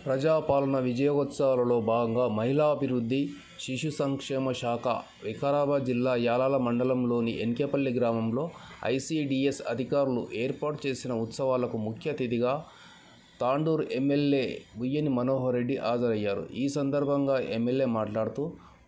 ప్రజాపాలన విజయోత్సవాలలో భాగంగా మహిళాభివృద్ధి, శిశు సంక్షేమ శాఖ వికారాబాద్ జిల్లా యాలాల మండలంలోని ఎన్కేపల్లి గ్రామంలో ఐసీడీఎస్ అధికారులు ఏర్పాటు చేసిన ఉత్సవాలకు ముఖ్య అతిథిగా తాండూరు ఎమ్మెల్యే బుయ్యని మనోహర్ రెడ్డి హాజరయ్యారు. ఈ సందర్భంగా ఎమ్మెల్యే మాట్లాడుతూ,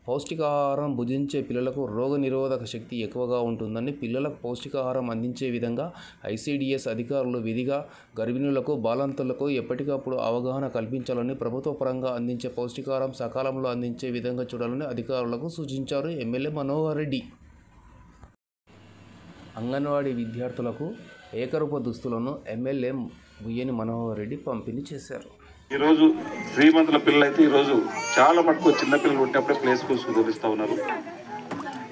పౌష్టికాహారం భుజించే పిల్లలకు రోగనిరోధక శక్తి ఎక్కువగా ఉంటుందని, పిల్లలకు పౌష్టికాహారం అందించే విధంగా ఐసీడీఎస్ అధికారులు విధిగా గర్భిణులకు, బాలింతలకు ఎప్పటికప్పుడు అవగాహన కల్పించాలని, ప్రభుత్వ పరంగా అందించే పౌష్టికాహారం సకాలంలో అందించే విధంగా చూడాలని అధికారులకు సూచించారు. ఎమ్మెల్యే మనోహర్ రెడ్డి అంగన్వాడీ విద్యార్థులకు ఏకరూప దుస్తులను ఎమ్మెల్యే బుయ్యని మనోహర్ రెడ్డి పంపిణీ చేశారు. ఈరోజు శ్రీమంతుల పిల్లలైతే ఈరోజు చాలా మటుకు చిన్నపిల్లలు ఉంటేప్పుడే ప్లే స్కూల్స్ కుదిరిస్తూ ఉన్నారు.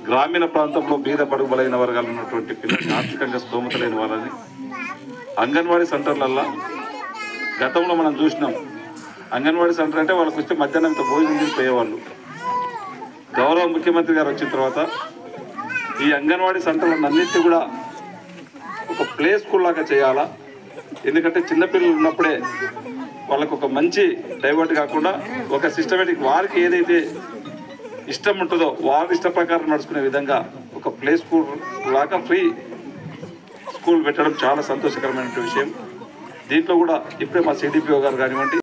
గ్రామీణ ప్రాంతంలో బీద బడుగు బలైన వర్గాలు ఉన్నటువంటి పిల్లలు, ఆర్థికంగా స్తోమత లేని వాళ్ళని అంగన్వాడీ సెంటర్లల్లో గతంలో మనం చూసినాం. అంగన్వాడీ సెంటర్ అంటే వాళ్ళకి వస్తే మధ్యాహ్నంతో భోజనం చేసి పోయేవాళ్ళు. గౌరవ ముఖ్యమంత్రి గారు వచ్చిన తర్వాత ఈ అంగన్వాడీ సెంటర్లను అన్నింటినీ కూడా ఒక ప్లే స్కూల్ లాగా చేయాలా. ఎందుకంటే చిన్నపిల్లలు ఉన్నప్పుడే వాళ్ళకు ఒక మంచి డైవర్ట్ కాకుండా ఒక సిస్టమేటిక్ వారికి ఏదైతే ఇష్టం ఉంటుందో వారి ఇష్ట ప్రకారం నడుచుకునే విధంగా ఒక ప్లే స్కూల్ లాగా ఫ్రీ స్కూల్ పెట్టడం చాలా సంతోషకరమైన విషయం. దీంట్లో కూడా ఇప్పుడే మా సిడిపిఓ గారు కానివ్వండి,